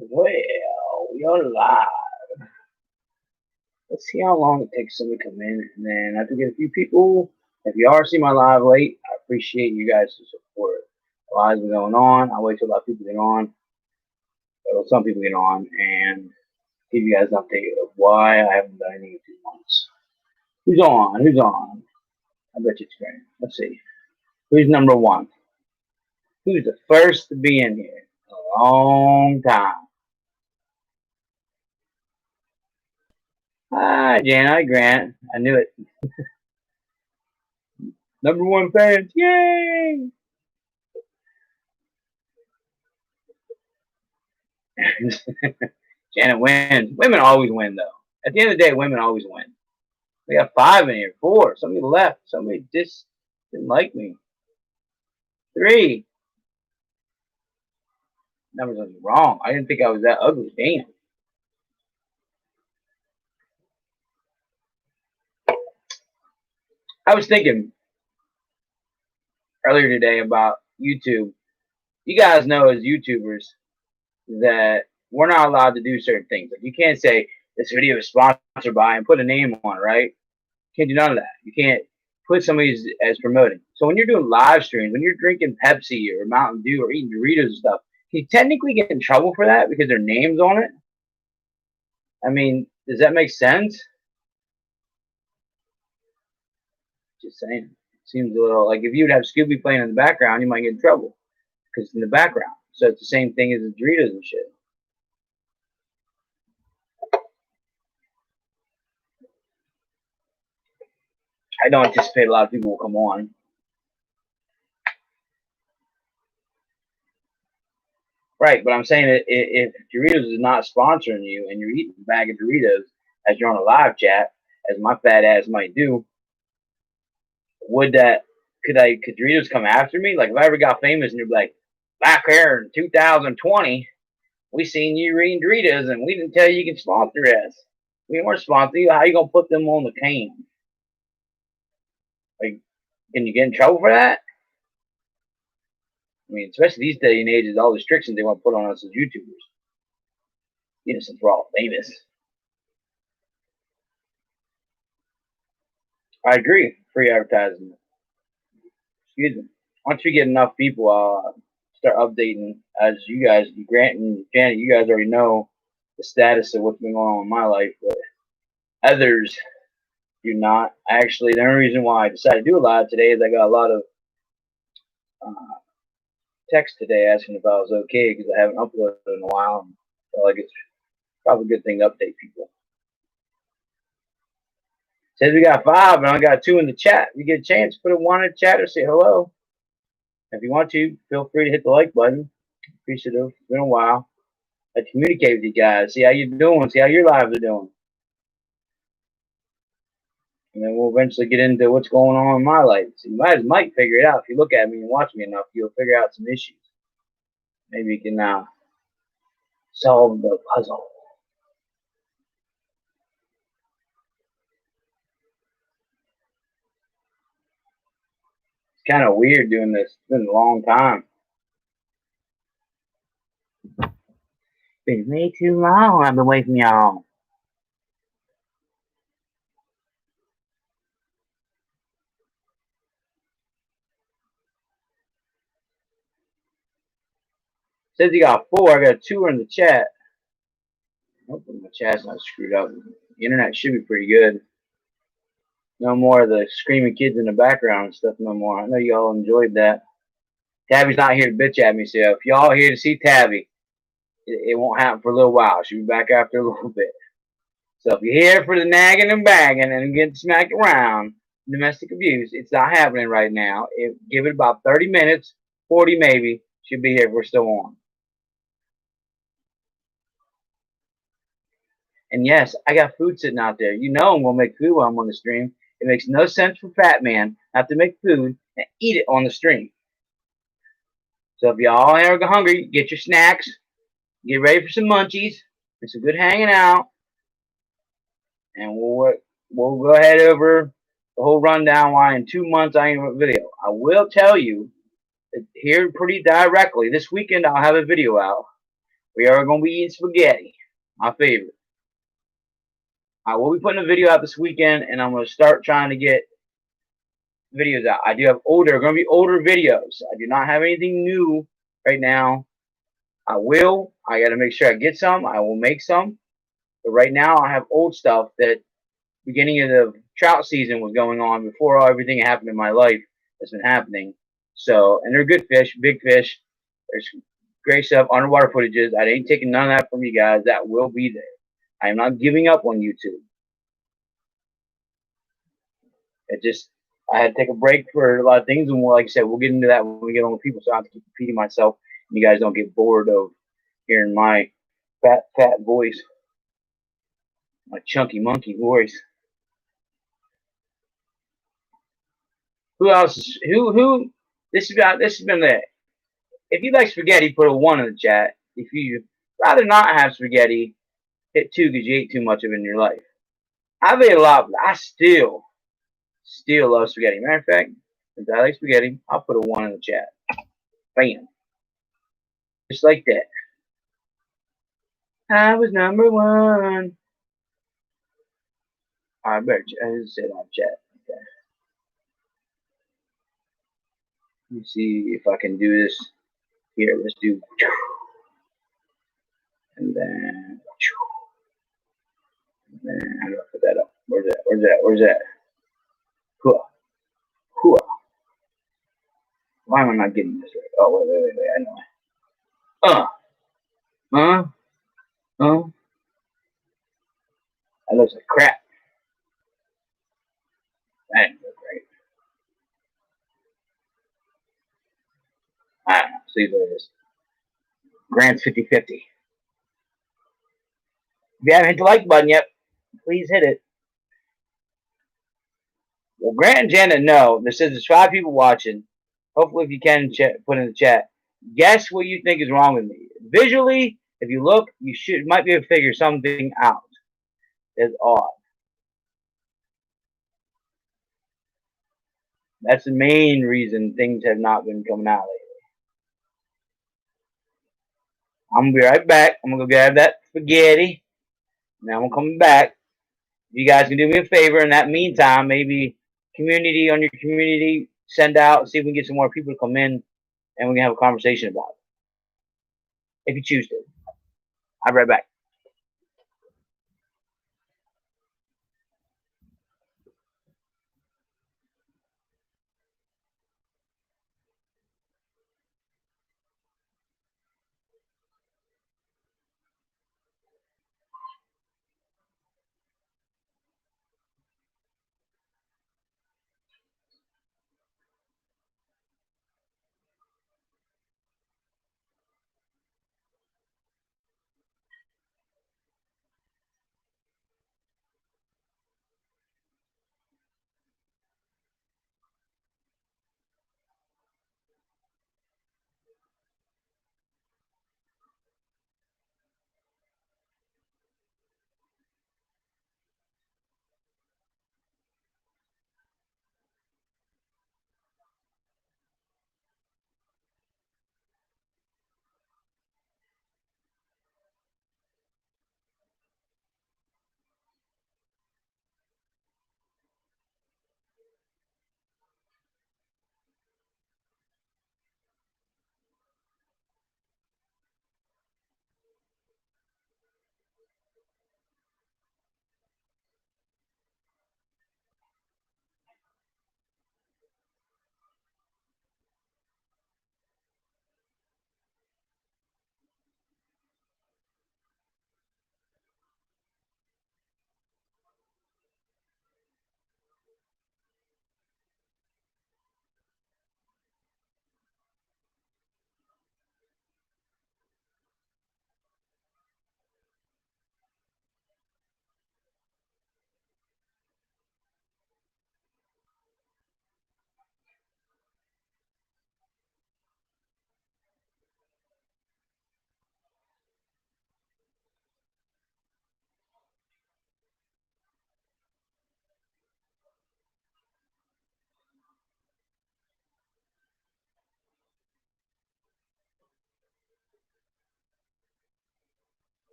Well, we are live. Let's see how long it takes somebody to come in, and then I have to get a few people. If you are seeing my live late, I appreciate you guys' support. A lot has been going on. I wait till a lot of people get on, or some people get on, and give you guys an update of why I haven't done anything in 2 months. Who's on? Who's on? I bet you it's great. Let's see. Who's number one? Who's the first to be in here? A long time. Hi, Jan. Hi, Grant. I knew it. Number one fans. Yay! Janet wins. Women always win, though. At the end of the day, women always win. We got 5 in here. 4. Somebody left. Somebody just didn't like me. 3. Numbers was wrong. I didn't think I was that ugly. Damn. I was thinking earlier today about YouTube. You guys know as YouTubers that we're not allowed to do certain things. Like you can't say this video is sponsored by and put a name on it, right? You can't do none of that. You can't put somebody as promoting. So when you're doing live streams, when you're drinking Pepsi or Mountain Dew or eating Doritos and stuff, can you technically get in trouble for that because their name's on it? I mean, does that make sense? Just saying. It seems a little like if you'd have Scooby playing in the background, you might get in trouble because it's in the background. So it's the same thing as the Doritos and shit. I don't anticipate a lot of people will come on. Right, but I'm saying that if Doritos is not sponsoring you and you're eating a bag of Doritos as you're on a live chat, as my fat ass might do, could Doritos come after me? Like if I ever got famous and you're like, back here in 2020, we seen you eating Doritos and we didn't tell you can sponsor us. We weren't sponsoring you. How you gonna put them on the can? Like, can you get in trouble for that? I mean, especially these day and ages, all the restrictions they want to put on us as YouTubers. You know, since we're all famous. I agree. Free advertising. Excuse me. Once we get enough people, I'll start updating. As you guys, Grant and Janet, you guys already know the status of what's been going on in my life, but others do not. Actually, the only reason why I decided to do a live today is I got a lot of text today asking if I was okay because I haven't uploaded in a while. And I feel like it's probably a good thing to update people. Says we got 5, and I got 2 in the chat. If you get a chance, put a 1 in the chat or say hello. If you want to, feel free to hit the like button. Appreciative. It's been a while. I communicate with you guys. See how you're doing. See how your lives are doing. And then we'll eventually get into what's going on in my life. So you might figure it out. If you look at me and watch me enough, you'll figure out some issues. Maybe you can solve the puzzle. It's kind of weird doing this. It's been a long time. Been way too long. I've been away from y'all. Says you got 4. I got 2 in the chat. Hopefully my chat's not screwed up. The internet should be pretty good. No more of the screaming kids in the background and stuff no more. I know y'all enjoyed that. Tabby's not here to bitch at me, so if y'all here to see Tabby, it won't happen for a little while. She'll be back after a little bit. So if you're here for the nagging and bagging and getting smacked around, domestic abuse, it's not happening right now. Give it about 30 minutes, 40 maybe. She'll be here if we're still on. And yes, I got food sitting out there. You know I'm going to make food while I'm on the stream. It makes no sense for FatMan not to make food and eat it on the stream. So if y'all are hungry, get your snacks, get ready for some munchies, and some good hanging out, and we'll go ahead over the whole rundown why in 2 months I ain't have a video. I will tell you here pretty directly, this weekend I'll have a video out. We are going to be eating spaghetti. My favorite. I will be putting a video out this weekend, and I'm going to start trying to get videos out. I do have older, going to be older videos. I do not have anything new right now. I will. I got to make sure I get some. I will make some. But right now, I have old stuff that beginning of the trout season was going on before everything happened in my life that's been happening. So, and they're good fish, big fish. There's great stuff, underwater footages. I ain't taking none of that from you guys. That will be there. I am not giving up on YouTube. It just, I had to take a break for a lot of things, and like I said, we'll get into that when we get on with people, so I have to keep repeating myself, and you guys don't get bored of hearing my fat voice, my chunky monkey voice. Who else? Who? This has been the. If you like spaghetti, put a 1 in the chat. If you rather not have spaghetti, hit 2 because you ate too much of it in your life. I've ate a lot, but I still love spaghetti. Matter of fact, since I like spaghetti, I'll put a 1 in the chat. Bam. Just like that. I was number 1. I better just say on chat. Okay. Let me see if I can do this. Here, let's do. And then. How do I put that up? Where's that? Cool. Why am I not getting this right? Oh, wait. I know. That looks like crap. That didn't look right. I don't know. See what it is. Grant's 50-50. If you haven't hit the like button yet, please hit it. Well, Grant and Janet know. There says there's 5 people watching. Hopefully, if you can put in the chat, guess what you think is wrong with me. Visually, if you look, you might be able to figure something out. It's odd. That's the main reason things have not been coming out lately. I'm gonna be right back. I'm gonna go grab that spaghetti. Now I'm coming back. If you guys can do me a favor in that meantime, maybe community on your community, send out, see if we can get some more people to come in and we can have a conversation about it. If you choose to. I'll be right back.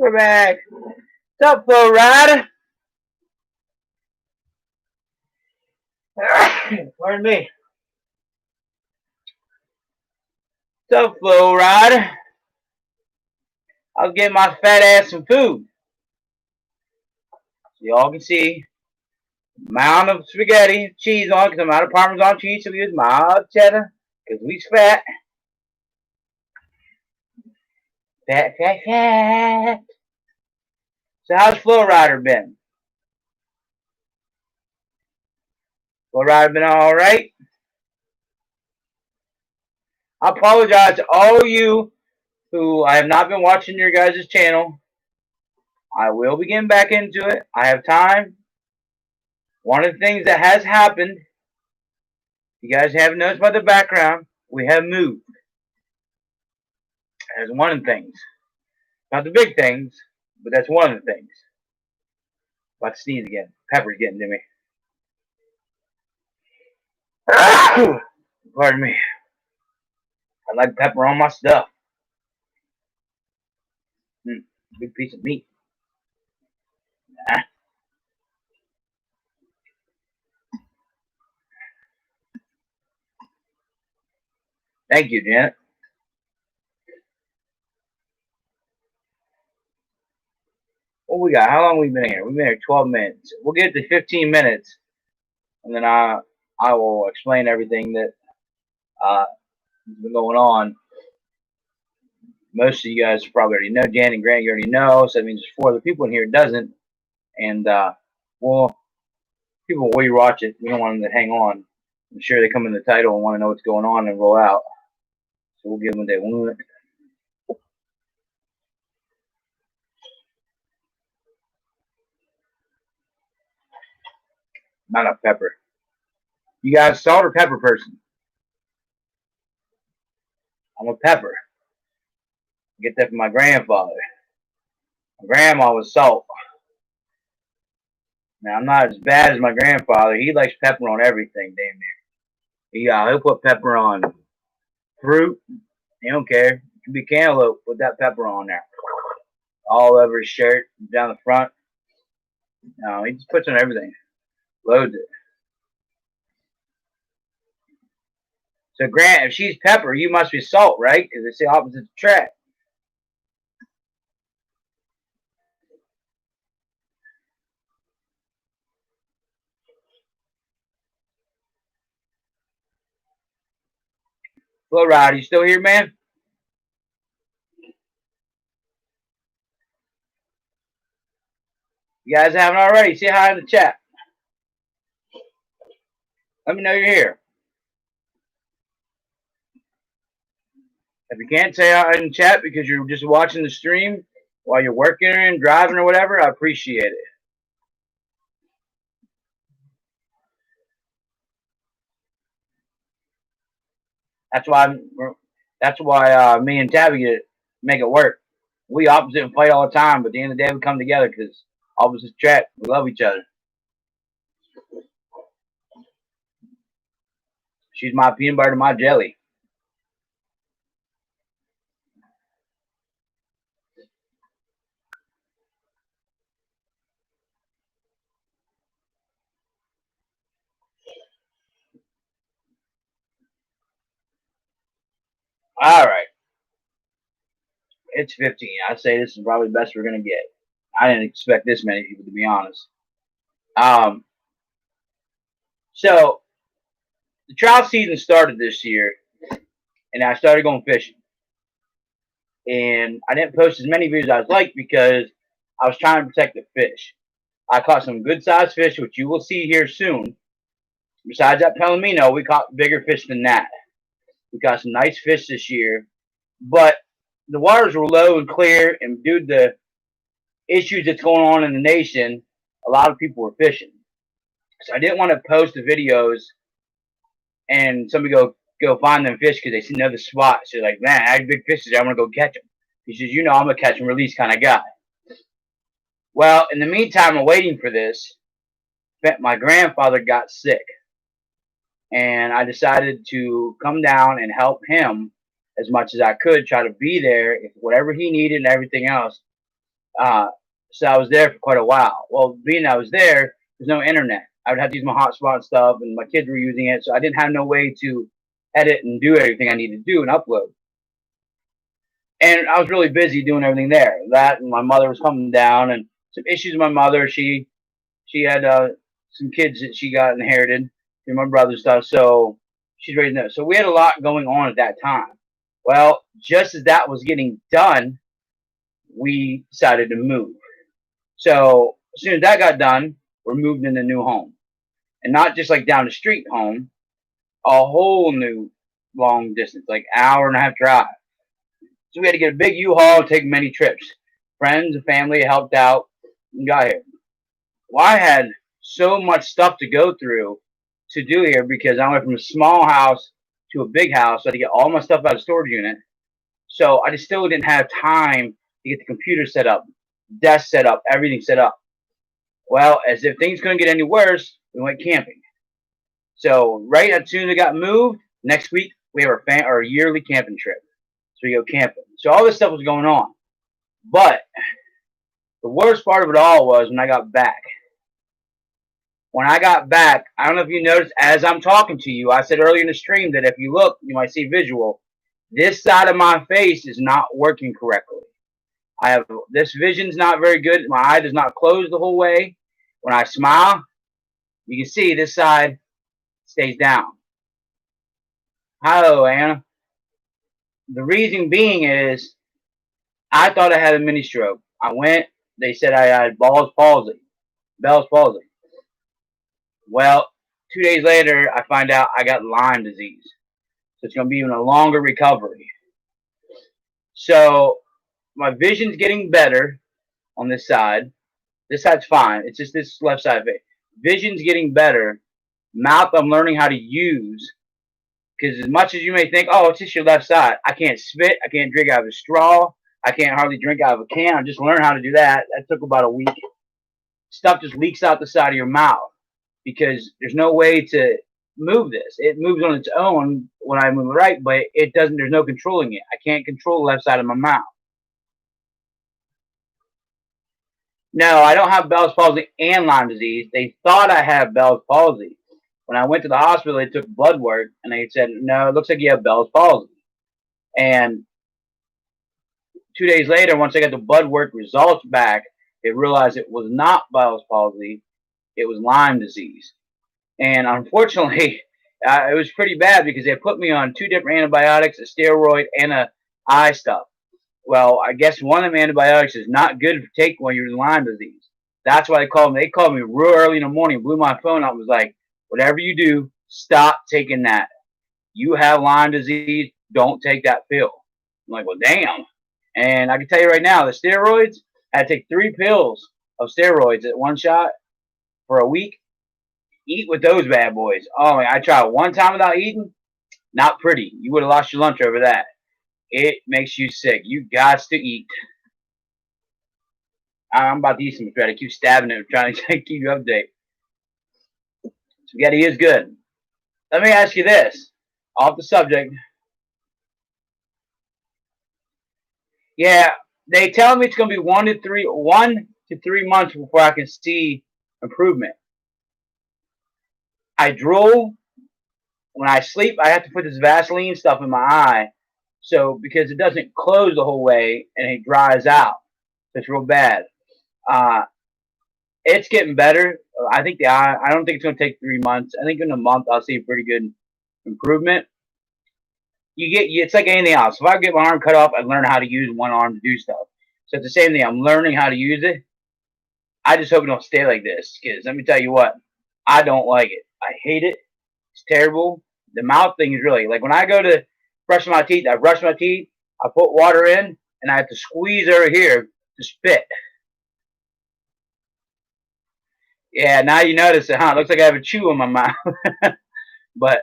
We're back. What's up, Flo Rida? Pardon me. What's up, Flo Rida? I'll get my fat ass some food. So y'all can see the amount of spaghetti, cheese on, because I'm out of Parmesan cheese, so we use mild cheddar, because we's fat. Fat, fat, fat. So how's Flo Rida been? Flo Rida been alright? I apologize to all you who I have not been watching your guys' channel. I will be getting back into it. I have time. One of the things that has happened, you guys haven't noticed by the background, we have moved. That's one of the things. Not the big things, but that's one of the things. About to sneeze again. Pepper's getting to me. Pardon me. I like pepper on my stuff. Big piece of meat. Nah. Thank you, Janet. What we got? How long have we been here? We've been here 12 minutes. We'll get to 15 minutes, and then I will explain everything that has been going on. Most of you guys probably already know. Jan and Grant, you already know. So that means there's 4 other people in here who doesn't. And, well, people will rewatch it. We don't want them to hang on. I'm sure they come in the title and want to know what's going on and roll out. So we'll give them what they want. Not enough pepper. You guys salt or pepper person? I'm a pepper. I get that from my grandfather. My grandma was salt. Now, I'm not as bad as my grandfather. He likes pepper on everything, damn near. He'll put pepper on fruit. He don't care. It can be cantaloupe. Put that pepper on there. All over his shirt, down the front. No, he just puts on everything. Loads it. So, Grant, if she's pepper, you must be salt, right? Because it's the opposite attract. Flo Rida, you still here, man? You guys haven't already? Say hi in the chat. Let me know you're here. If you can't say hi in the chat because you're just watching the stream while you're working and driving or whatever, I appreciate it. That's why me and Tabby make it work. We opposite and fight all the time, but at the end of the day, we come together because opposites attract. We love each other. She's my peanut butter, my jelly. All right. It's 15. I'd say this is probably the best we're going to get. I didn't expect this many people, to be honest. So, the trout season started this year, and I started going fishing. And I didn't post as many videos as I was like because I was trying to protect the fish. I caught some good-sized fish, which you will see here soon. Besides that Palomino, we caught bigger fish than that. We caught some nice fish this year. But the waters were low and clear, and due to the issues that's going on in the nation, a lot of people were fishing. So I didn't want to post the videos and somebody go find them fish because they see another spot. So like, man, I had big fish today. I want to go catch them. He says, you know, I'm a catch and release kind of guy. Well, in the meantime, I'm waiting for this. My grandfather got sick, and I decided to come down and help him as much as I could, try to be there if whatever he needed and everything else. Uh, so I was there for quite a while. Well, being I was there, there's no internet. I would have to use my hotspot and stuff, and my kids were using it, so I didn't have no way to edit and do everything I needed to do and upload. And I was really busy doing everything there. That and my mother was coming down, and some issues with my mother. She had some kids that she got inherited through my brother's stuff, so she's raising those. So we had a lot going on at that time. Well, just as that was getting done, we decided to move. So as soon as that got done, we're moved in a new home, and not just like down the street home, a whole new long distance, like hour and a half drive. So we had to get a big U-Haul and take many trips. Friends and family helped out and got here. Well, I had so much stuff to go through to do here because I went from a small house to a big house. So I had to get all my stuff out of the storage unit. So I just still didn't have time to get the computer set up, desk set up, everything set up. Well, as if things couldn't get any worse, we went camping. So right as soon as we got moved, next week we have our yearly camping trip. So we go camping. So all this stuff was going on. But the worst part of it all was when I got back. When I got back, I don't know if you noticed as I'm talking to you, I said earlier in the stream that if you look, you might see visual. This side of my face is not working correctly. I have this vision's not very good. My eye does not close the whole way. When I smile, you can see this side stays down. Hello, Anna. The reason being is I thought I had a mini stroke. I went, they said I had Bell's palsy. Well, 2 days later, I find out I got Lyme disease. So it's going to be even a longer recovery. So my vision's getting better on this side. This side's fine. It's just this left side of it. Vision's getting better. Mouth I'm learning how to use. Because as much as you may think, oh, it's just your left side. I can't spit. I can't drink out of a straw. I can't hardly drink out of a can. I just learned how to do that. That took about a week. Stuff just leaks out the side of your mouth because there's no way to move this. It moves on its own when I move it right, but it doesn't. There's no controlling it. I can't control the left side of my mouth. No, I don't have Bell's palsy and Lyme disease. They thought I had Bell's palsy. When I went to the hospital, they took blood work, and they said, no, it looks like you have Bell's palsy. And 2 days later, once I got the blood work results back, they realized it was not Bell's palsy. It was Lyme disease. And unfortunately, it was pretty bad because they put me on 2 different antibiotics, a steroid, and a eye stuff. Well, I guess one of them antibiotics is not good to take when you're in Lyme disease. That's why they called me. They called me real early in the morning, blew my phone up, and was like, whatever you do, stop taking that. You have Lyme disease, don't take that pill. I'm like, well, damn. And I can tell you right now, the steroids, I had to take 3 pills of steroids at one shot for a week. Eat with those bad boys. Oh, man, I tried one time without eating. Not pretty. You would have lost your lunch over that. It makes you sick. You got to eat. I'm about to eat some spaghetti. I keep stabbing it, trying to keep you updated. Spaghetti is good. Let me ask you this, off the subject. Yeah, they tell me it's going to be 1 to 3 months before I can see improvement. I drool. When I sleep, I have to put this Vaseline stuff in my eye. So, because it doesn't close the whole way and it dries out. It's real bad. It's getting better. I think I don't think it's going to take 3 months. I think in a month I'll see a pretty good improvement. It's like anything else. If I get my arm cut off, I learn how to use one arm to do stuff. So it's the same thing. I'm learning how to use it. I just hope it don't stay like this. Because let me tell you what, I don't like it. I hate it. It's terrible. The mouth thing is really like when I go to brush my teeth. I brush my teeth. I put water in, and I have to squeeze over here to spit. Yeah, now you notice it, huh? It looks like I have a chew in my mouth. But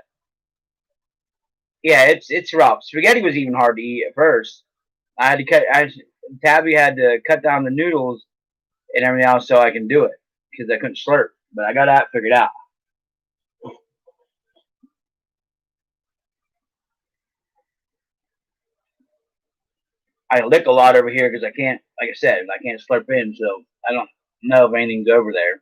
yeah, it's rough. Spaghetti was even hard to eat at first. I had to Tabby had to cut down the noodles and everything else so I can do it because I couldn't slurp. But I got that figured out. I lick a lot over here because I can't, like I said, I can't slurp in, so I don't know if anything's over there.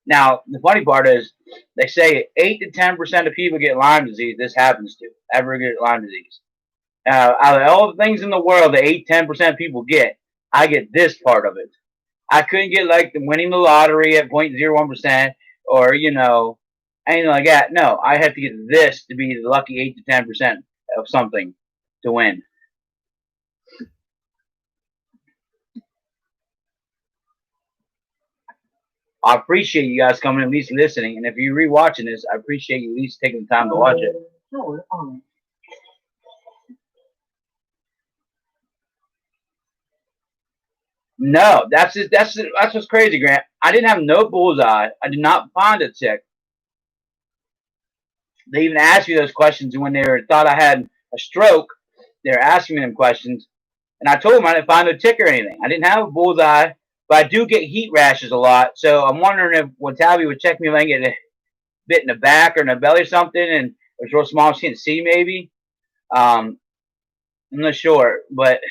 Now, the funny part is, they say 8 to 10% of people get Lyme disease. This happens to ever get Lyme disease. Out of all the things in the world, the 8-10% people get, I get this part of it. I couldn't get like the winning the lottery at 0.01% or anything like that. No, I have to get this to be the lucky 8 to 10% of something to win. I appreciate you guys coming at least listening, and if you're rewatching this, I appreciate you at least taking the time to watch it. No, that's what's crazy, Grant. I didn't have no bullseye. I did not find a tick. They even asked me those questions when they thought I had a stroke. They were asking me them questions, and I told them I didn't find a tick or anything. I didn't have a bullseye, but I do get heat rashes a lot. So I'm wondering if when Tabby would check me if I get a bit in the back or in the belly or something, and it's real small, she can't see maybe. I'm not sure, but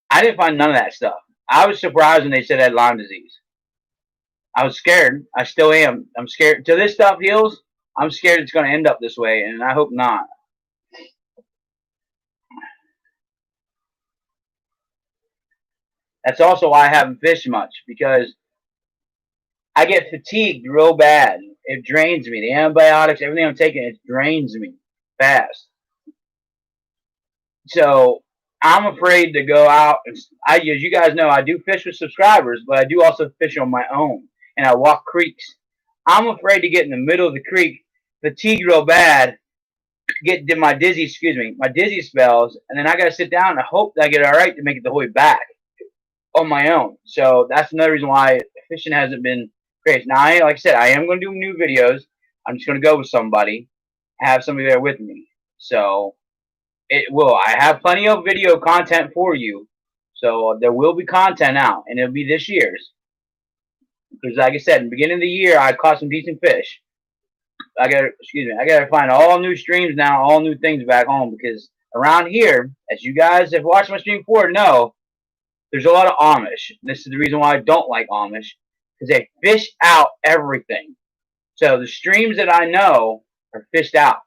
I didn't find none of that stuff. I was surprised when they said I had Lyme disease. I was scared. I still am. I'm scared. Till this stuff heals, I'm scared it's going to end up this way, and I hope not. That's also why I haven't fished much, because I get fatigued real bad. It drains me. The antibiotics, everything I'm taking, it drains me fast. So I'm afraid to go out. As you guys know, I do fish with subscribers, but I do also fish on my own, and I walk creeks. I'm afraid to get in the middle of the creek, fatigue real bad, get my dizzy spells, and then I gotta sit down and hope that I get all right to make it the whole way back on my own. So that's another reason why fishing hasn't been great. Now, like I said, I am gonna do new videos. I'm just gonna go with somebody, have somebody there with me. So it will. I have plenty of video content for you. So there will be content out, and it'll be this year's. Because like I said, in the beginning of the year, I caught some decent fish. I gotta find all new streams now, all new things back home, because around here, as you guys have watched my stream before, know there's a lot of Amish. This is the reason why I don't like Amish, because they fish out everything. So the streams that I know are fished out.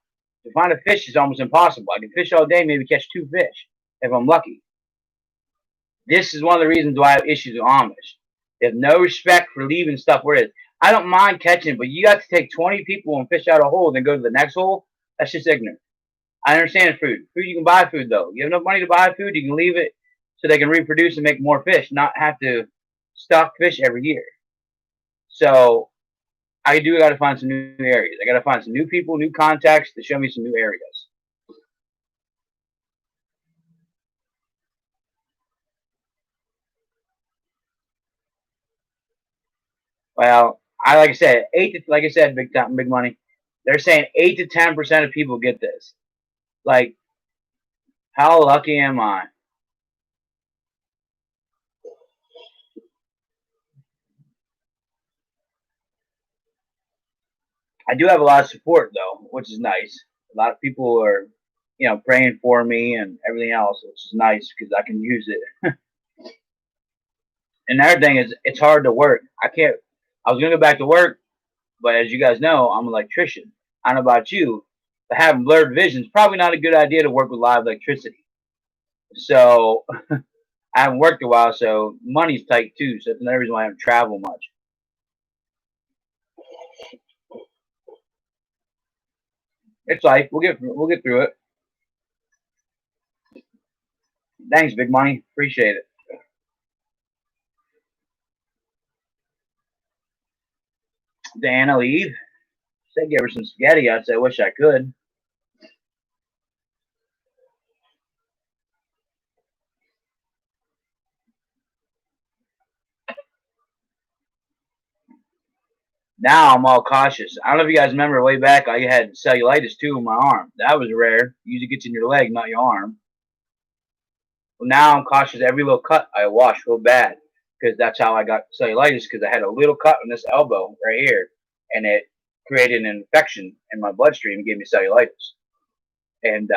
To find a fish is almost impossible. I can fish all day, maybe catch 2 fish if I'm lucky. This is one of the reasons why I have issues with Amish. They have no respect for leaving stuff where it is. I don't mind catching, but you got to take 20 people and fish out a hole, then go to the next hole. That's just ignorant. I understand food. Food, you can buy food, though. You have enough money to buy food, you can leave it so they can reproduce and make more fish, not have to stock fish every year. So I got to find some new areas. I got to find some new people, new contacts to show me some new areas. Well, like I said, big money. They're saying 8 to 10% of people get this. Like, how lucky am I? I do have a lot of support though, which is nice. A lot of people are, praying for me and everything else, which is nice because I can use it. And the other thing is, it's hard to work. I was gonna go back to work, but as you guys know, I'm an electrician. I don't know about you, but having blurred vision is probably not a good idea to work with live electricity. So I haven't worked a while, so money's tight too. So that's another reason why I haven't traveled much. It's life. We'll get through it. Thanks, big money. Appreciate it. Diana leave. Said give her some spaghetti. I said I wish I could. Now I'm all cautious. I don't know if you guys remember way back, I had cellulitis too in my arm. That was rare. Usually gets in your leg, not your arm. Well, now I'm cautious. Every little cut I wash real bad, because that's how I got cellulitis. Because I had a little cut on this elbow right here, and it created an infection in my bloodstream and gave me cellulitis. And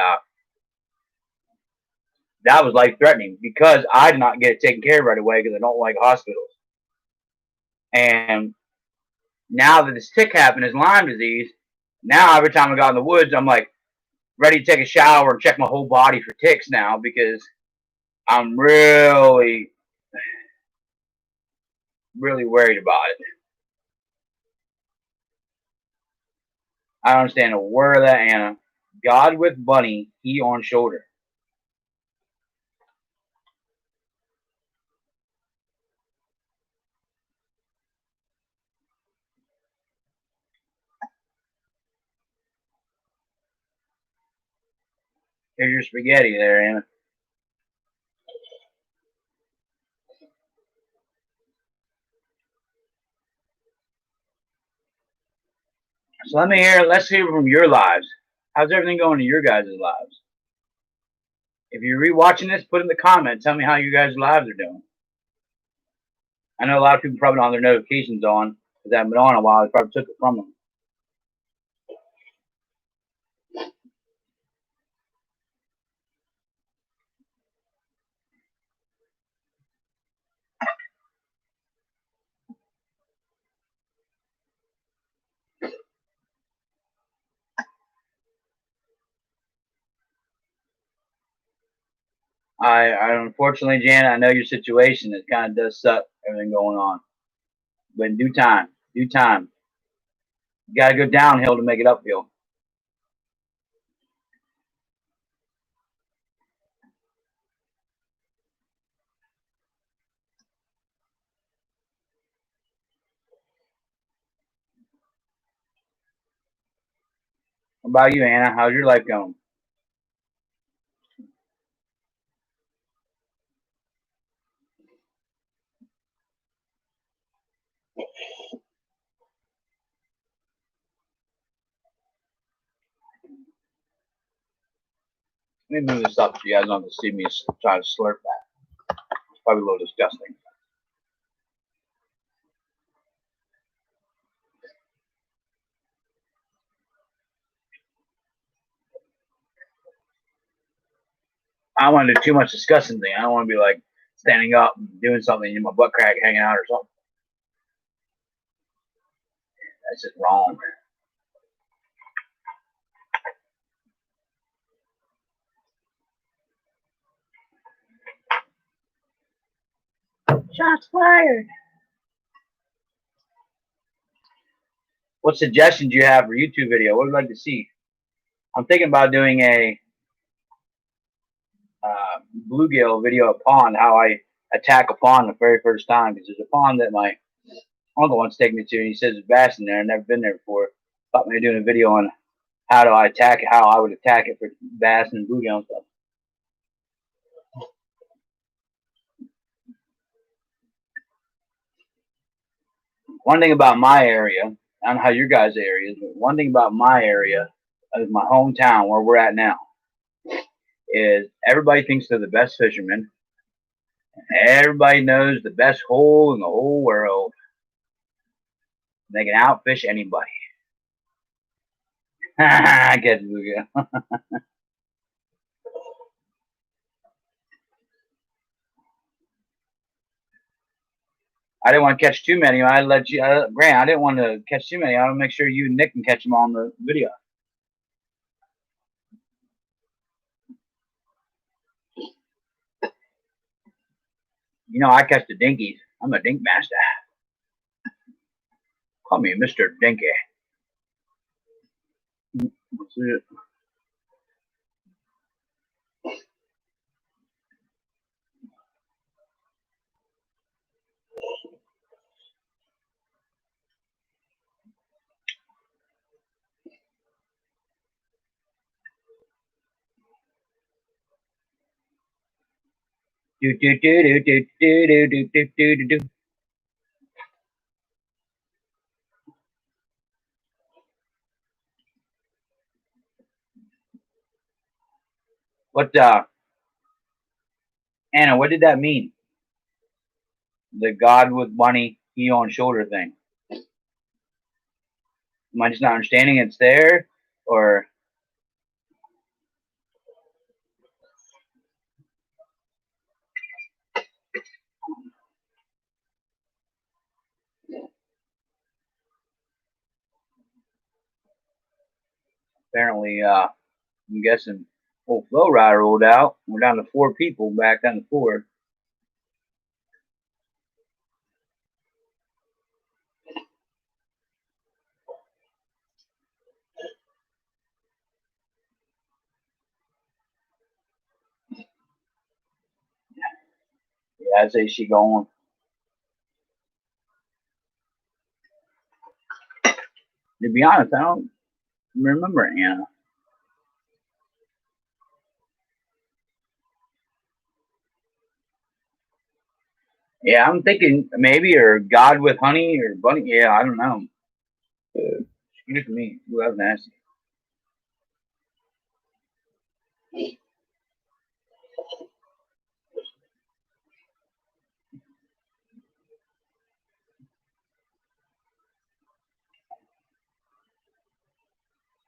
that was life-threatening because I did not get it taken care of right away because I don't like hospitals. And now that this tick happened, this Lyme disease, now every time I got in the woods, I'm like ready to take a shower and check my whole body for ticks now because I'm really, really worried about it. I don't understand a word of that, Anna. God with bunny, he on shoulder. Here's your spaghetti there, Anna. So let's hear from your lives. How's everything going in your guys' lives? If you're rewatching this, put in the comments. Tell me how you guys' lives are doing. I know a lot of people probably don't have their notifications on because they haven't been on in a while. They probably took it from them. I unfortunately, Janet, I know your situation. It kind of does suck, everything going on. But in due time, you got to go downhill to make it uphill. What about you, Anna? How's your life going? Let me move this up so you guys don't have to see me try to slurp that. It's probably a little disgusting. I don't want to do too much disgusting thing. I don't want to be like standing up and doing something and my butt crack hanging out or something. That's just wrong. Shots fired. What suggestions do you have for YouTube video? What would you like to see? I'm thinking about doing a bluegill video of pond, how I attack a pond the very first time, because there's a pond that my uncle wants to take me to, and he says there's bass in there. I've never been there before. Thought maybe doing a video on how do I attack it, how I would attack it for bass and bluegill and stuff. One thing about my area, I don't know how your guys' area is, but one thing about my area is my hometown where we're at now is everybody thinks they're the best fishermen. Everybody knows the best hole in the whole world. They can outfish anybody. I get it. I didn't want to catch too many. I let you, Grant. I didn't want to catch too many. I want to make sure you and Nick can catch them on the video. You know, I catch the dinkies. I'm a dink master. Call me Mr. Dinky. What's it? Do do do do do do do do do do do. What Anna, what did that mean? The God with money, he on shoulder thing. Am I just not understanding it's there? Or Apparently, I'm guessing old Flow Rider rolled out. We're down to 4 people, back down to 4. Yeah, I'd say she going. To be honest, I don't remember Anna. Yeah, I'm thinking maybe or God with Honey or Bunny. Yeah, I don't know. Excuse me. Ooh, that was nasty.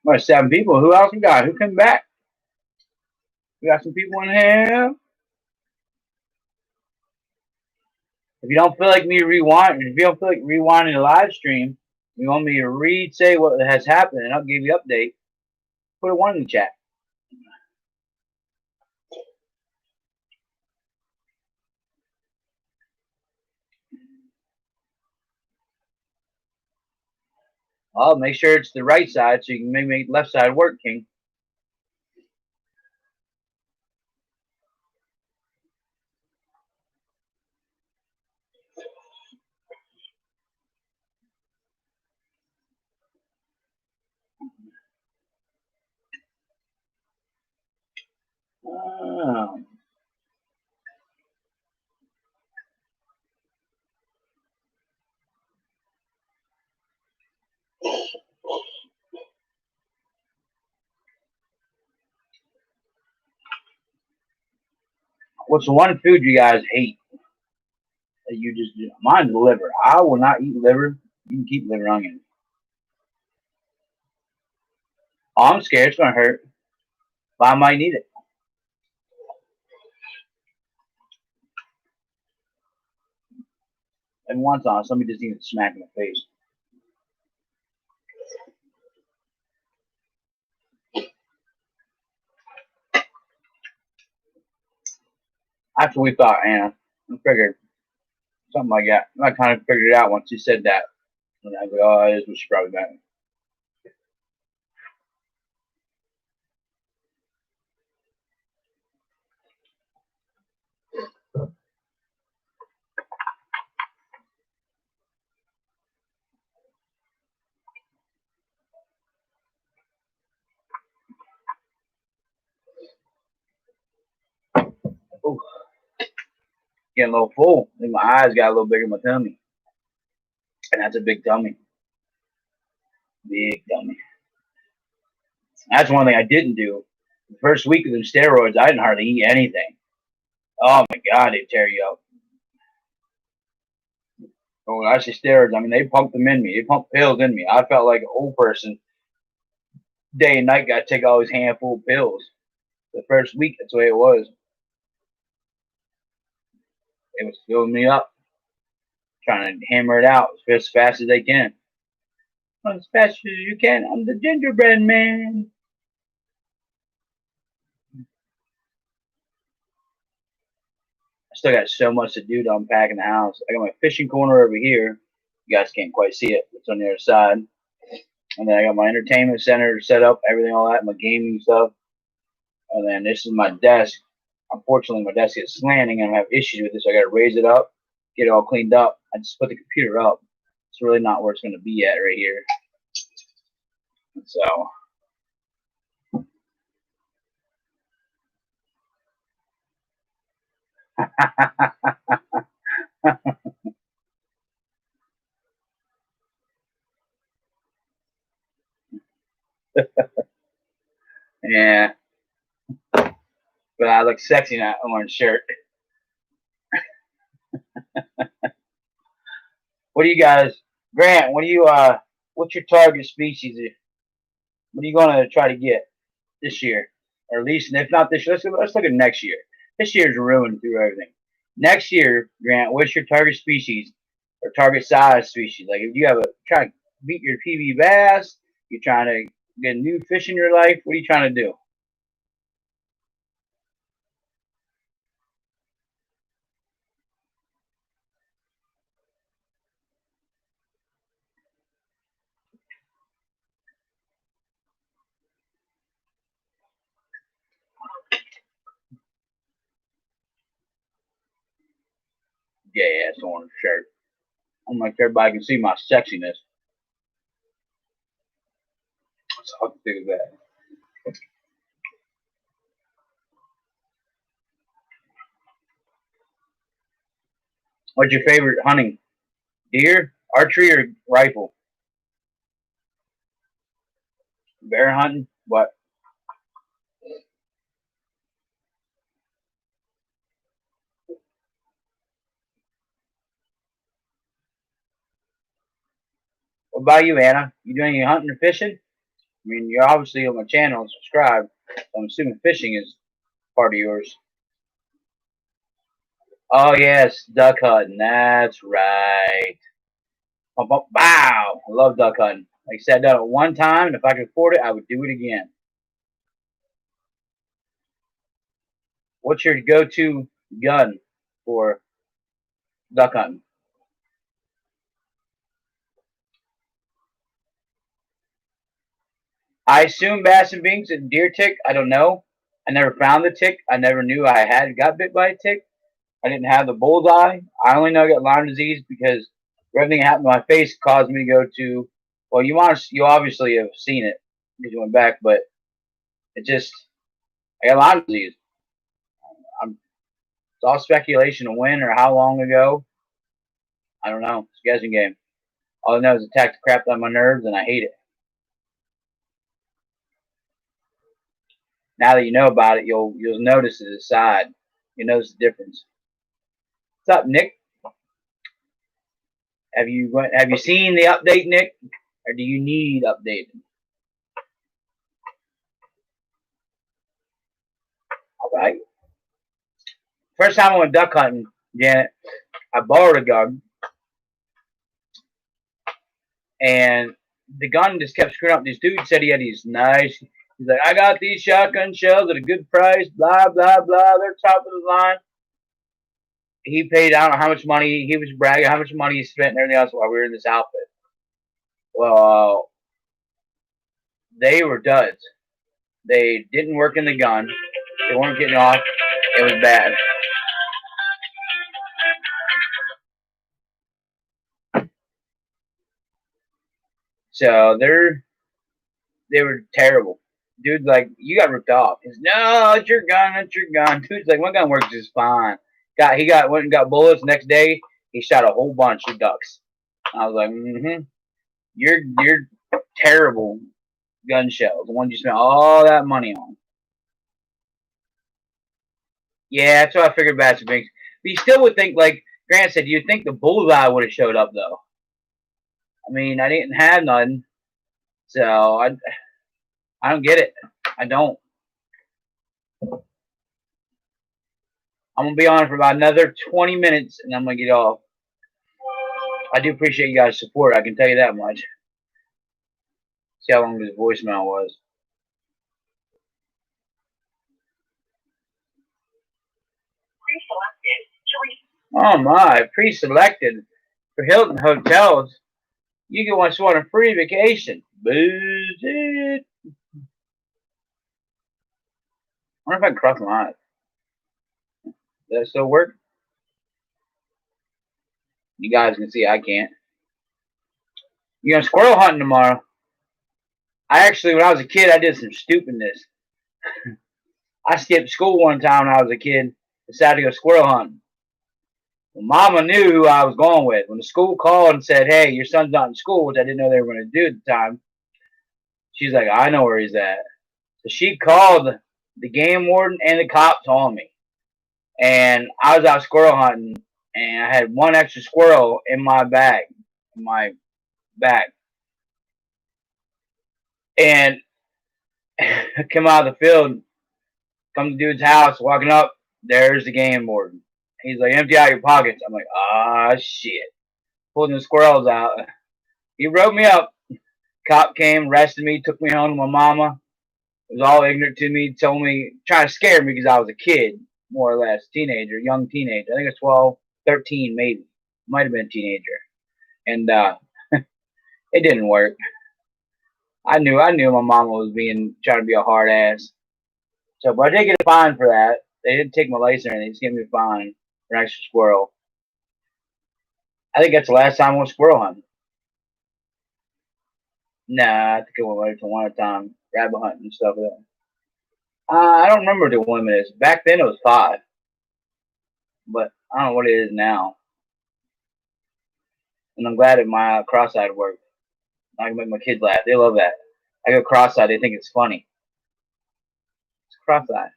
What, 7 people? Who else we got? Who came back? We got some people in here. If you don't feel like me rewind, if you don't feel like rewinding the live stream, you want me to say what has happened, and I'll give you an update. Put a 1 in the chat. Oh, make sure it's the right side so you can make left side work, King. Oh. What's the one food you guys hate that you just do? Mine's liver. I will not eat liver. You can keep liver onions. Oh, I'm scared it's gonna hurt, but I might need it. Every once in a while, somebody just needs to smack in the face. After we thought, Anna, I figured something like that. I kind of figured it out once you said that. And I was like, oh, that is what she probably meant. Ooh, getting a little full. I think my eyes got a little bigger in my tummy. And that's a big tummy. Big tummy. That's one thing I didn't do. The first week of the steroids, I didn't hardly eat anything. Oh my God, they tear you up. But when I say steroids, I mean they pumped them in me. They pumped pills in me. I felt like an old person. Day and night, got to take all these handful of pills. The first week, that's the way it was. It was filling me up, trying to hammer it out as fast as they can. As fast as you can. I'm the gingerbread man. I still got so much to do to unpack in the house. I got my fishing corner over here. You guys can't quite see it. It's on the other side. And then I got my entertainment center set up, everything, all that, my gaming stuff. And then this is my desk. Unfortunately, my desk is slanting and I have issues with this. So I got to raise it up, get it all cleaned up. I just put the computer up. It's really not where it's going to be at right here. So. Yeah. But I look sexy in that orange shirt. What do you guys, Grant? What do you what's your target species? What are you gonna try to get this year, or at least, and if not this year, let's look at next year. This year's ruined through everything. Next year, Grant, what's your target species or target size species? Like if you have a trying to beat your PB bass, you're trying to Get a new fish in your life? What are you trying to do? Yeah, it's orange shirt. I'm like everybody can see my sexiness. So I'll do that. What's your favorite hunting? Deer, archery, or rifle? Bear hunting? What? What about you, Anna? You doing any hunting or fishing? I mean, you're obviously on my channel and subscribed. So I'm assuming fishing is part of yours. Oh yes, duck hunting. That's right. Wow, I love duck hunting. Like I said, I've done it one time, and if I could afford it, I would do it again. What's your go-to gun for duck hunting? I assume bass and binks and deer tick. I don't know. I never found the tick. I never knew I had got bit by a tick. I didn't have the bullseye. I only know I got Lyme disease because everything that happened to my face caused me to go to. Well, you obviously have seen it because you went back, but it just I got Lyme disease. I'm, it's all speculation of when or how long ago. I don't know. It's a guessing game. All I know is it attacked the crap out of my nerves, and I hate it. Now that you know about it, you'll notice it aside. You notice the difference. What's up, Nick? Have you seen the update, Nick, or do you need updating? All right. First time I went duck hunting, Janet, I borrowed a gun, and the gun just kept screwing up. This dude said he had these nice. He's like, I got these shotgun shells at a good price. Blah blah blah. They're top of the line. He paid, I don't know how much money. He was bragging how much money he spent and everything else while we were in this outfit. Well, they were duds. They didn't work in the gun. They weren't getting off. It was bad. So they were terrible. Dude's like, you got ripped off. He's no, it's your gun, it's your gun. Dude's like, my gun works just fine. Went and got bullets. Next day, he shot a whole bunch of ducks. I was like, you're terrible gun shells, the ones you spent all that money on. Yeah, that's what I figured Bass and Binks. But you still would think, like Grant said, you'd think the bullseye would have showed up though. I mean, I didn't have none, so I don't get it. I don't. I'm gonna be on for about another 20 minutes, and I'm gonna get off. I do appreciate you guys' support. I can tell you that much. See how long this voicemail was. Oh my, pre-selected for Hilton Hotels. You can once want a free vacation. Booze it. I wonder if I can cross my eyes. Does that still work? You guys can see I can't. You going squirrel hunting tomorrow? I actually, when I was a kid, I did some stupidness. I skipped school one time when I was a kid. Decided to go squirrel hunting. Well, Mama knew who I was going with. When the school called and said, "Hey, your son's not in school," which I didn't know they were going to do at the time, she's like, "I know where he's at." So she called the game warden and the cops on me. And I was out squirrel hunting, and I had one extra squirrel in my bag, in my bag. And I come out of the field, come to the dude's house, walking up, there's the game warden. He's like, empty out your pockets. I'm like, ah, shit. Pulling the squirrels out. He wrote me up. Cop came, arrested me, took me home to my mama. Was all ignorant to me, told me, trying to scare me because I was a kid, more or less, teenager, young teenager. I think it's 12, 13 maybe. Might have been a teenager. And it didn't work. I knew my mama was trying to be a hard ass. So, but I did get a fine for that. They didn't take my license or anything. They just gave me a fine for an extra squirrel. I think that's the last time I went squirrel hunting. Nah, I think I went away for one time, rabbit hunting and stuff like that. I don't remember the limit is. Back then it was 5, but I don't know what it is now. And I'm glad that my cross-eyed worked. I can make my kids laugh. They love that. I go cross-eyed. They think it's funny. It's cross-eyed.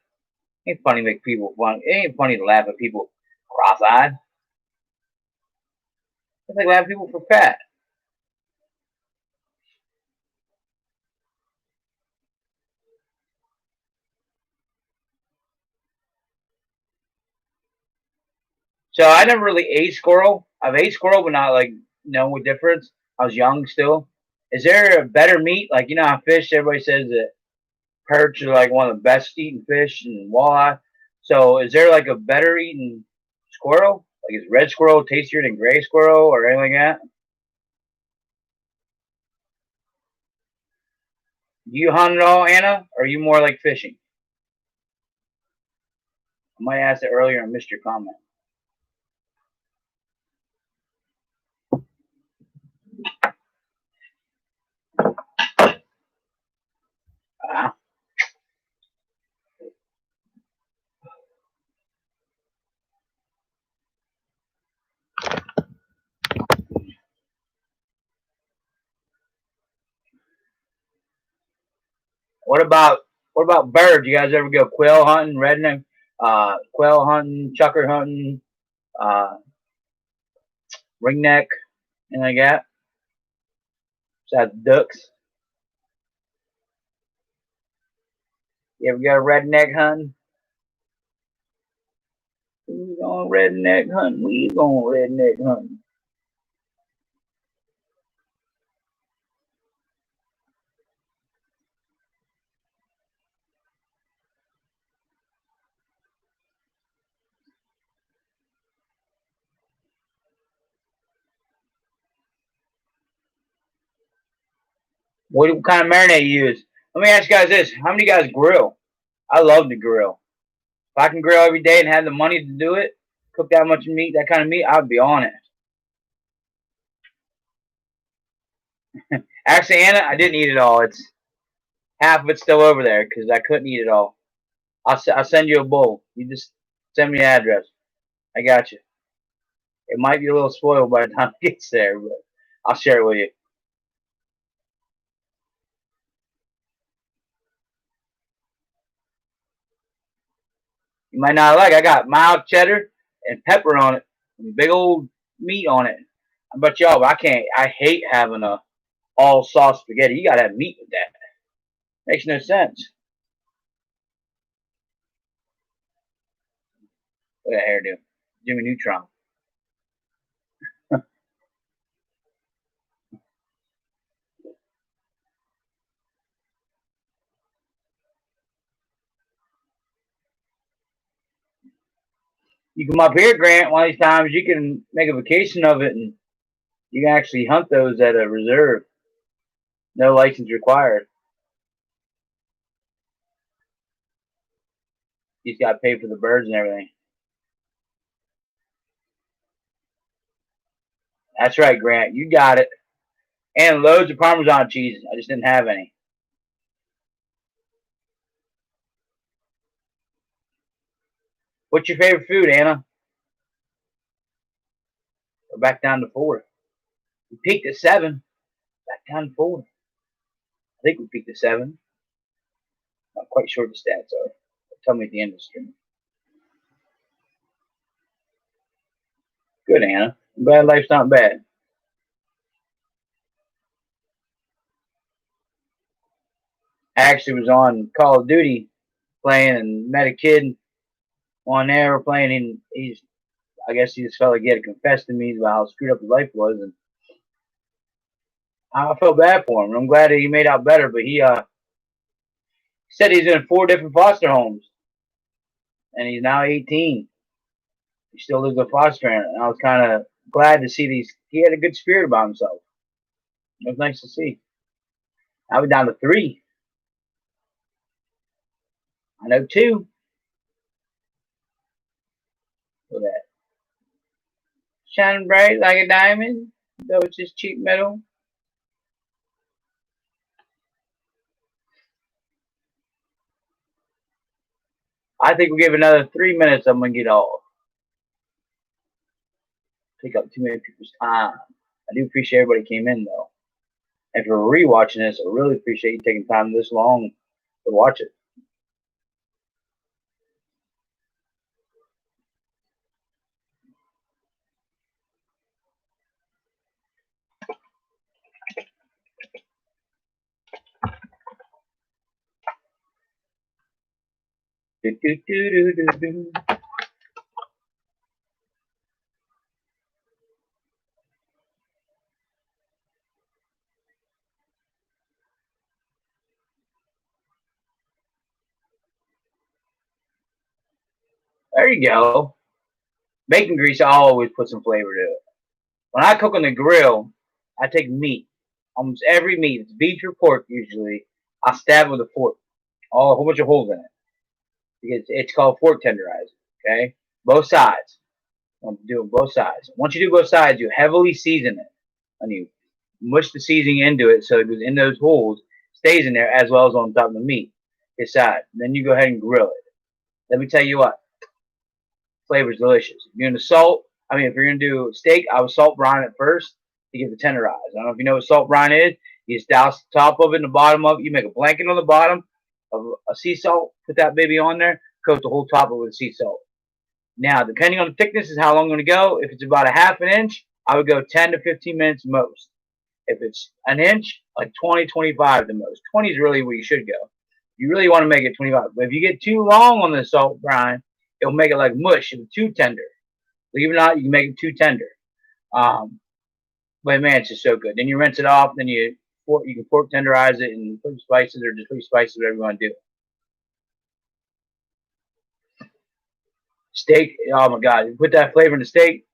It ain't funny to make people fun. It ain't funny to laugh at people cross-eyed. It's like laughing at people for fat. So I never really ate squirrel. I've ate squirrel, but not like know what difference. I was young still. Is there a better meat? Like you know how fish, everybody says that perch are like one of the best eating fish and walleye. So is there like a better eating squirrel? Like is red squirrel tastier than gray squirrel or anything like that? Do you hunt at all, Anna? Or are you more like fishing? I might ask it earlier and missed your comment. Uh, what about what about birds? You guys ever go quail hunting, redneck, quail hunting, chucker hunting, uh, ringneck, and like that? Besides ducks. You ever go redneck hunting? We going redneck hunting. We going redneck hunting. What kind of marinade you use? Let me ask you guys this: how many guys grill? I love to grill. If I can grill every day and have the money to do it, cook that much meat, that kind of meat, I'd be on it. Actually, Anna, I didn't eat it all. It's half of it's still over there because I couldn't eat it all. I'll send you a bowl. You just send me the address. I got you. It might be a little spoiled by the time it gets there, but I'll share it with you. You might not like. I got mild cheddar and pepper on it, and big old meat on it. How about y'all? But I can't. I hate having a all sauce spaghetti. You gotta have meat with that. Makes no sense. Look at that hairdo, Jimmy Neutron. You come up here, Grant. One of these times you can make a vacation of it, and you can actually hunt those at a reserve. No license required. You just got to pay for the birds and everything. That's right, Grant. You got it. And loads of Parmesan cheese. I just didn't have any. What's your favorite food, Anna? We're back down to 4. We peaked at 7. Back down to 4. I think we peaked at 7. Not quite sure what the stats are. Tell me at the end of the stream. Good, Anna. I'm glad life's not bad. I actually was on Call of Duty playing and met a kid on there playing, and I guess he just felt like he had to confess to me about how screwed up his life was, and I felt bad for him. I'm glad that he made out better, but he said he's in 4 different foster homes, and he's now 18. He still lives with a foster parent, and I was kind of glad to see these. He had a good spirit about himself. It was nice to see. Now we're down to 3. I know 2 for that. Shining bright like a diamond, though it's just cheap metal. I think we'll give another 3 minutes. I'm gonna get off. Take up too many people's time. I do appreciate everybody came in though. And for rewatching this, I really appreciate you taking time this long to watch it. Do, do, do, do, do, do. There you go. Bacon grease, I always put some flavor to it. When I cook on the grill, I take meat. Almost every meat, it's beef or pork usually, I stab with a fork. A whole bunch of holes in it. Because it's called fork tenderizing. Okay? Both sides. I'm doing both sides. Once you do both sides, you heavily season it. And you mush the seasoning into it so it goes in those holes, stays in there as well as on top of the meat. This side. Then you go ahead and grill it. Let me tell you what, flavor's delicious. If you're gonna salt, if you're gonna do steak, I would salt brine it first to get the tenderize. I don't know if you know what salt brine is. You just douse the top of it and the bottom of it. You make a blanket on the bottom of a sea salt, put that baby on there, coat the whole top of it with sea salt. Now, depending on the thickness is how long I'm gonna go. If it's about a half an inch, I would go 10 to 15 minutes most. If it's an inch, like 20, 25 the most. 20 is really where you should go. You really want to make it 25. But if you get too long on the salt brine, it'll make it like mush. It'll be too tender. Believe it or not, you can make it too tender. But man, it's just so good. Then you rinse it off. Then you can pork tenderize it and put spices or just put spices, whatever you want to do. Steak, oh my God, you put that flavor in the steak,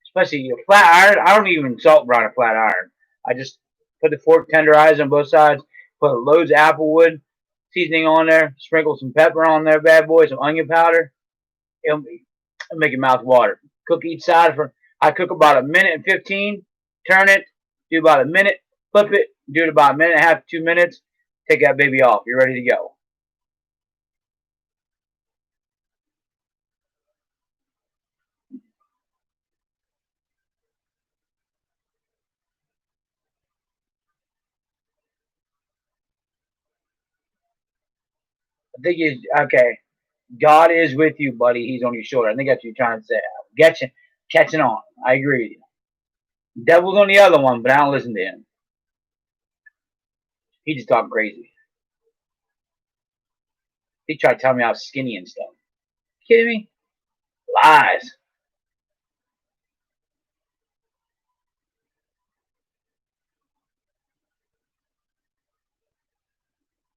especially a flat iron. I don't even salt brine a flat iron. I just put the fork tenderizer on both sides, put loads of applewood seasoning on there, sprinkle some pepper on there, bad boy, some onion powder. It'll make your mouth water. Cook each side for, I cook about a minute and 15, turn it, do about a minute, flip it, do it about a minute and a half, 2 minutes, take that baby off. You're ready to go. I think he's, okay, God is with you, buddy. He's on your shoulder. I think that's what you're trying to say. Catching on. I agree with you. Devil's on the other one, but I don't listen to him. He just talking crazy. He tried to tell me I was skinny and stuff. You kidding me? Lies.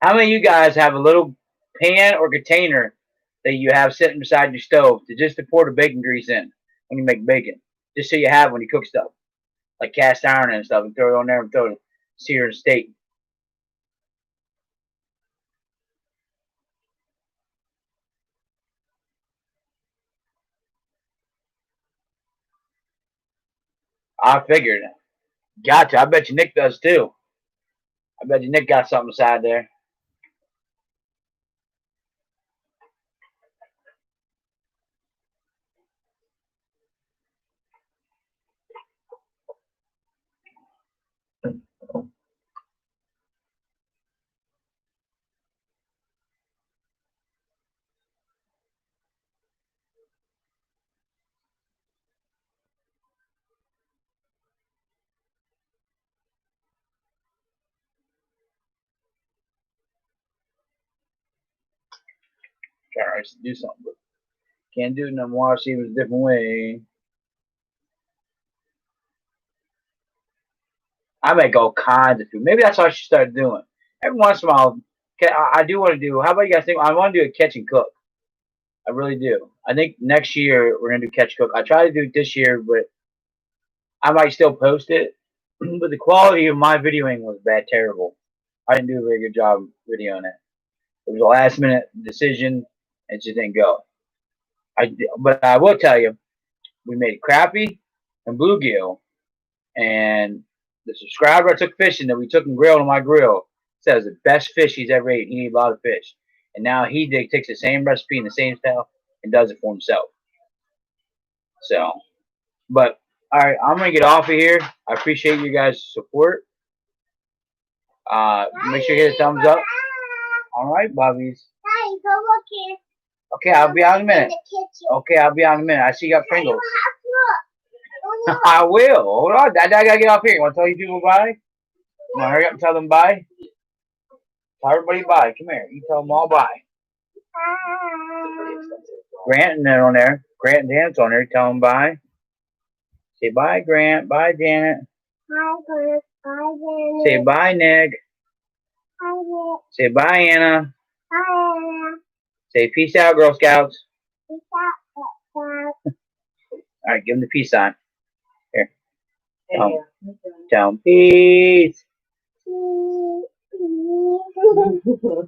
How many of you guys have a little pan or container that you have sitting beside your stove to pour the bacon grease in when you make bacon? Just so you have when you cook stuff. Like cast iron and stuff, and throw it on there and throw it sear and steak. I figured. Gotcha. I bet you Nick does too. I bet you Nick got something inside there. Trying to do something, but can't do it no more. See it was a different way. I make all kinds of food. Maybe that's what I should start doing. Every once in a while, I do want to do. How about you guys think? I want to do a catch and cook. I really do. I think next year we're gonna do catch and cook. I tried to do it this year, but I might still post it. But the quality of my videoing was bad, terrible. I didn't do a very good job videoing it. It was a last minute decision. It just didn't go. But I will tell you, we made crappie and bluegill, and the subscriber I took fishing that we took and grilled on my grill says the best fish he's ever ate. He ate a lot of fish, and now he takes the same recipe and the same style and does it for himself. So, but all right, I'm gonna get off of here. I appreciate you guys' support. Make sure you hit a thumbs up. All right, Bobbies. Okay, I'll be out in a minute. Okay, I'll be out in a minute. I see you got Pringles. I will. Hold on. I gotta get off here. You want to tell you people bye? You want to hurry up and tell them bye? Tell everybody bye. Come here. You tell them all bye. Grant and they're on there. Grant and Janet's on there. Tell them bye. Say bye, Grant. Bye, Janet. Bye, Grant. Bye, Janet. Say bye, Nick. Bye, Nick. Say bye, Anna. Bye, Anna. Say peace out, Girl Scouts. Peace out, Girl Scouts. All right, give them the peace sign. Here. Tell them peace. Peace. There you go.